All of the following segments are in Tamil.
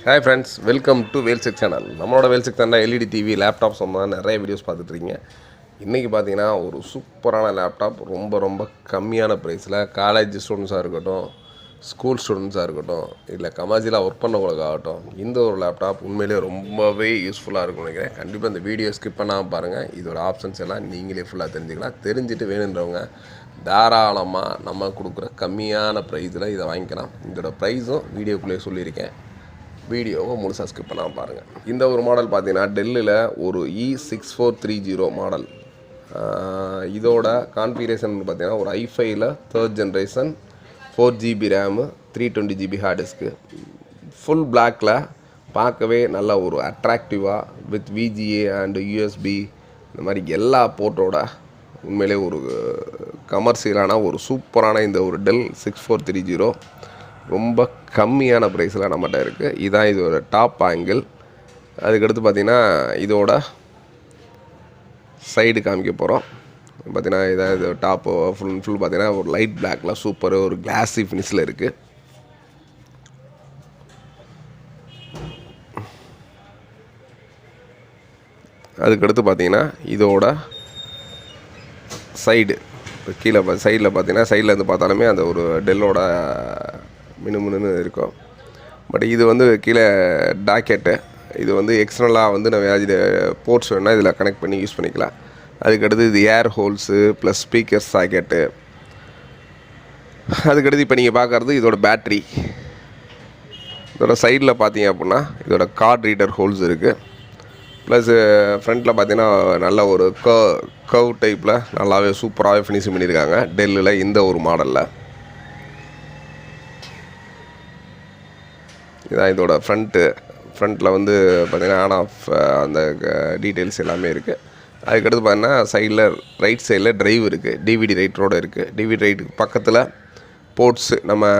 ஹாய் ஃப்ரெண்ட்ஸ், வெல்கம் டு வேல்செக் சேனல். நம்மளோட வேல்செக் சேனலில் எல்இடி டிவி லேப்டாப் சம்மந்தமாக நிறைய வீடியோஸ் பார்த்துட்ருக்கீங்க. இன்றைக்கி பார்த்தீங்கன்னா ஒரு சூப்பரான லேப்டாப் ரொம்ப கம்மியான ப்ரைஸில் காலேஜ் ஸ்டூடெண்ட்ஸாக இருக்கட்டும், ஸ்கூல் ஸ்டூடெண்ட்ஸாக இருக்கட்டும், இல்லை கமர்ஷியலாக ஒர்க் பண்ணவங்களுக்காகட்டும், இந்த ஒரு லேப்டாப் உண்மையிலே ரொம்பவே யூஸ்ஃபுல்லாக இருக்கும்னு நினைக்கிறேன். கண்டிப்பாக இந்த வீடியோ ஸ்கிப் பண்ணாமல் பாருங்கள். இதோட ஆப்ஷன்ஸ் எல்லாம் நீங்களே ஃபுல்லாக தெரிஞ்சுக்கலாம். தெரிஞ்சுட்டு வேணுன்றவங்க தாராளமாக நம்ம கொடுக்குற கம்மியான ப்ரைஸில் இதை வாங்கிக்கலாம். இதோட ப்ரைஸும் வீடியோக்குள்ளேயே சொல்லியிருக்கேன். வீடியோவை முழுசாக ஸ்கிப் பண்ணாமல் பாருங்கள். இந்த ஒரு மாடல் பார்த்தீங்கன்னா டெல்லில் ஒரு E6430 மாடல். இதோட கான்ஃபிகரேஷன் பார்த்தீங்கன்னா ஒரு i5ல் 3rd generation 4GB RAM 320GB hard disk, full பிளாக்கில் பார்க்கவே நல்ல ஒரு அட்ராக்டிவாக வித் VGA அண்டு USB இந்த மாதிரி எல்லா போர்ட்டோட உண்மையிலே ஒரு கமர்ஷியலான ஒரு சூப்பரான இந்த ஒரு டெல் 6430 ரொம்ப கம்மியான ப்ரைஸில் நம்மகிட்ட இருக்குது. இதுதான் இதோட டாப் ஆங்கிள். அதுக்கடுத்து பார்த்திங்கன்னா இதோட சைடு காமிக்க போகிறோம். பார்த்திங்கன்னா இதான் இது டாப்பு ஃபுல் பார்த்திங்கன்னா ஒரு லைட் பிளாக்கில் சூப்பர் ஒரு கிளாஸி ஃபினிஷில் இருக்குது. அதுக்கடுத்து பார்த்திங்கன்னா இதோட சைடு கீழே சைடில் பார்த்திங்கன்னா சைடில் இருந்து பார்த்தாலுமே அந்த ஒரு டெல்லோட மினுமினு இருக்கும். பட் இது வந்து கீழே டாக்கெட்டு. இது வந்து எக்ஸ்டர்னலாக வந்து நம்ம இது போர்ட்ஸ் வேணால் இதில் கனெக்ட் பண்ணி யூஸ் பண்ணிக்கலாம். அதுக்கடுத்து இது ஏர் ஹோல்ஸு ப்ளஸ் ஸ்பீக்கர் சாக்கெட்டு. அதுக்கடுத்து இப்போ நீங்கள் பார்க்குறது இதோட பேட்ரி. இதோட சைடில் பார்த்தீங்க அப்படின்னா இதோட கார்ட் ரீடர் ஹோல்ஸ் இருக்குது. ப்ளஸ் ஃப்ரண்ட்டில் பார்த்தீங்கன்னா நல்ல ஒரு கர்வ் டைப்பில் நல்லாவே சூப்பராகவே ஃபினிஷிங் பண்ணியிருக்காங்க டெல்லில் இந்த ஒரு மாடலில். இதான் இதோட ஃப்ரண்ட்டில் வந்து பார்த்திங்கன்னா ஆன் ஆஃப் அந்த டீட்டெயில்ஸ் எல்லாமே இருக்குது. அதுக்கடுத்து பார்த்தீங்கன்னா சைடில் ரைட் சைடில் ட்ரைவ் இருக்குது, டிவிடி ரைட்டரோடு இருக்குது. டிவிடி ரைட்டுக்கு பக்கத்தில் போர்ட்ஸு நம்ம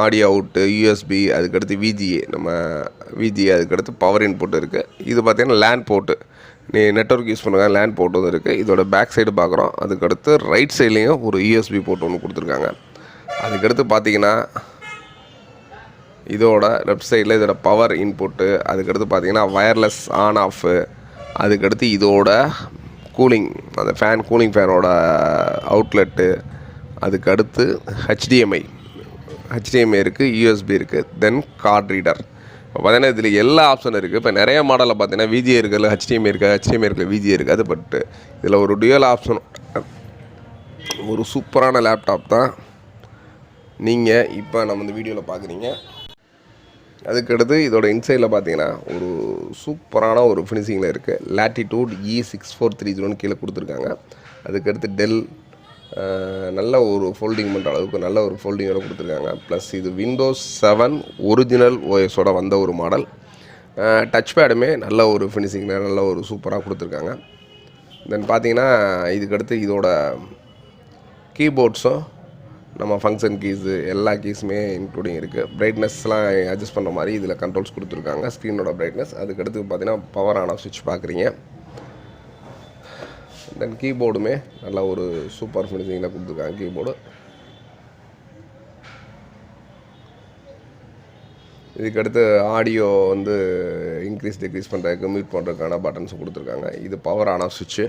ஆடியோ அவுட்டு, USB, அதுக்கடுத்து VGA அதுக்கடுத்து பவர் இன்புட் இருக்குது. இது பார்த்திங்கன்னா லேண்ட் போர்ட்டு, நீ நெட்வொர்க் யூஸ் பண்ணுங்க லேண்ட் போர்ட்டும் இருக்குது. இதோட பேக் சைடு பார்க்குறோம். அதுக்கடுத்து ரைட் சைட்லேயும் ஒரு USB போர்ட் ஒன்று கொடுத்துருக்காங்க. அதுக்கடுத்து பார்த்திங்கன்னா இதோட லெஃப்ட் சைடில் இதோட பவர் இன்புட்டு, அதுக்கடுத்து பார்த்திங்கன்னா வயர்லெஸ் ஆன் ஆஃபு, அதுக்கடுத்து இதோட கூலிங் அந்த கூலிங் ஃபேனோட அவுட்லெட்டு, அதுக்கடுத்து HDMI இருக்குது, USB இருக்குது, தென் கார்ட் ரீடர். இப்போ பார்த்தீங்கன்னா இதில் எல்லா ஆப்ஷனும் இருக்குது. இப்போ நிறைய மாடலில் பார்த்தீங்கன்னா VGA இருக்குது, HDMI இருக்குது, VGA இருக்குது. பட் இதில் ஒரு டுயல் ஆப்ஷன் ஒரு சூப்பரான லேப்டாப் தான் நீங்கள் இப்போ நம்ம இந்த வீடியோவில் பார்க்குறீங்க. அதுக்கடுத்து இதோட இன்சைடில் பார்த்தீங்கன்னா ஒரு சூப்பரான ஒரு ஃபினிஷிங்கில் இருக்குது. லேட்டிடியூட் E6430 கீழே கொடுத்துருக்காங்க. அதுக்கடுத்து டெல் நல்ல ஒரு ஃபோல்டிங் பண்ணுற அளவுக்கு நல்ல ஒரு ஃபோல்டிங்கோடு கொடுத்துருக்காங்க. ப்ளஸ் இது Windows 7 ஒரிஜினல் OSோட வந்த ஒரு மாடல். டச் பேடுமே நல்ல ஒரு ஃபினிஷிங்கில் நல்ல ஒரு சூப்பராக கொடுத்துருக்காங்க. தென் பார்த்தீங்கன்னா இதுக்கடுத்து இதோட கீபோர்ட்ஸும் நம்ம ஃபங்க்ஷன் கீஸு எல்லா கீஸுமே இன்க்ளூடிங் இருக்குது. பிரைட்னஸ்லாம் அட்ஜஸ்ட் பண்ணுற மாதிரி இதில் கண்ட்ரோல்ஸ் கொடுத்துருக்காங்க, ஸ்க்ரீனோட பிரைட்னஸ். அதுக்கடுத்து பார்த்தீங்கன்னா பவர் ஆன் ஆஃப் சுவிட்ச் பார்க்குறீங்க. தென் கீபோர்டுமே நல்லா ஒரு சூப்பர் ஃபினிஷிங்கில் கொடுத்துருக்காங்க கீபோர்டு. இதுக்கடுத்து ஆடியோ வந்து இன்க்ரீஸ் டிக்ரீஸ் பண்ணுறதுக்கு மியூட் பண்ணுறதுக்கான பட்டன்ஸ் கொடுத்துருக்காங்க. இது பவர் ஆன் ஆஃப் சுவிட்சு.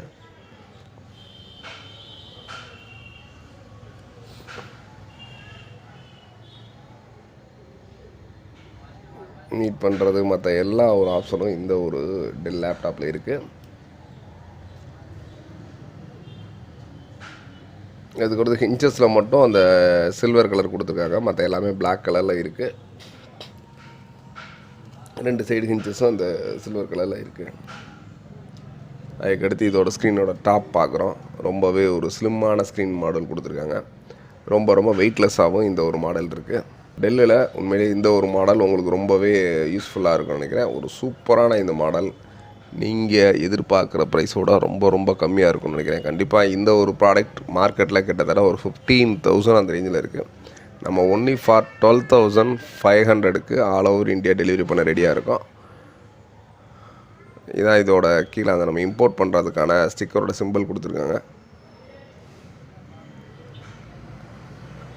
மீட் பண்ணுறது மற்ற எல்லா ஒரு ஆப்ஷனும் இந்த ஒரு டெல் லேப்டாப்பில் இருக்குது. அதுக்கடுத்து ஹிஞ்சஸில் மட்டும் அந்த சில்வர் கலர் கொடுத்துருக்காங்க, மற்ற எல்லாமே பிளாக் கலரில் இருக்குது. 2 சைடு ஹிஞ்சஸும் அந்த சில்வர் கலரில் இருக்குது. அதுக்கடுத்து இதோட ஸ்க்ரீனோட டாப் பார்க்குறோம். ரொம்பவே ஒரு ஸ்லிம்மான ஸ்க்ரீன் மாடல் கொடுத்துருக்காங்க. ரொம்ப வெயிட்லெஸ்ஸாகவும் இந்த ஒரு மாடல் இருக்குது. டெல்லில் உண்மையிலே இந்த ஒரு மாடல் உங்களுக்கு ரொம்பவே யூஸ்ஃபுல்லாக இருக்கும்னு நினைக்கிறேன். ஒரு சூப்பரான இந்த மாடல் நீங்கள் எதிர்பார்க்குற ப்ரைஸோட ரொம்ப கம்மியாக இருக்கும்னு நினைக்கிறேன். கண்டிப்பாக இந்த ஒரு ப்ராடக்ட் மார்க்கெட்டில் கிட்டத்தட்ட ஒரு 15,000 அந்த ரேஞ்சில் இருக்குது. நம்ம ஒன்லி ஃபார் 12,500க்கு ஆல் ஓவர் இந்தியா டெலிவரி பண்ண ரெடியாக இருக்கோம். இதான் இதோட கீழே அந்த நம்ம இம்போர்ட் பண்ணுறதுக்கான ஸ்டிக்கரோட சிம்பிள் கொடுத்துருக்காங்க.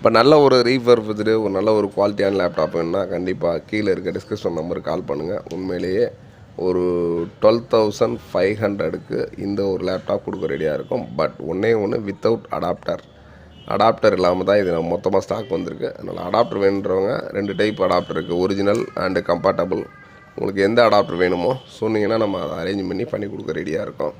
இப்போ நல்ல ஒரு ரீஃபர்பிஷ்டு ஒரு நல்ல ஒரு குவாலிட்டியான லேப்டாப் வேணுன்னா கண்டிப்பாக கீழே இருக்க டிஸ்கிரிப்ஷன் நம்பருக்கு கால் பண்ணுங்கள். உண்மையிலேயே ஒரு 12,500க்கு இந்த ஒரு லேப்டாப் கொடுக்க ரெடியாக இருக்கும். பட் ஒன்றே ஒன்று வித்தவுட் அடாப்டர் இல்லாமல் தான் இது நம்ம மொத்தமாக ஸ்டாக் வந்திருக்கு. அதனால் அடாப்டர் வேணுன்றவங்க 2 டைப் அடாப்டர் இருக்குது, ஒரிஜினல் அண்டு கம்பேட்டபிள். உங்களுக்கு எந்த அடாப்டர் வேணுமோ சொன்னீங்கன்னா நம்ம அதை அரேஞ்ச் பண்ணி கொடுக்க ரெடியாக இருக்கோம்.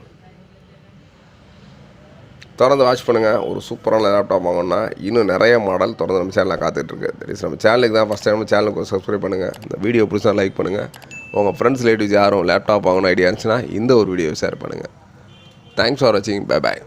தொடர்ந்து வாட்ச் பண்ணுங்கள். ஒரு சூப்பரான லேப்டாப் வாங்கினா இன்னும் நிறைய மாடல் தொடர்ந்து நம்ம சேனலில் காத்துட்ருக்கு. தெரியும் நம்ம சேனலுக்கு தான் ஃபஸ்ட் டைம் சேனலுக்கு சப்ஸ்கிரைப் பண்ணுங்கள். இந்த வீடியோ பிடிச்சா லைக் பண்ணுங்கள். உங்கள் ஃப்ரெண்ட்ஸ் ரிலேட்டிவ்ஸ் யாரும் லேப்டாப் வாங்கணும் ஐடியா இருந்துச்சுன்னா இந்த ஒரு வீடியோவை ஷேர் பண்ணுங்கள். தேங்க்ஸ் ஃபார் வாட்சிங். Bye bye.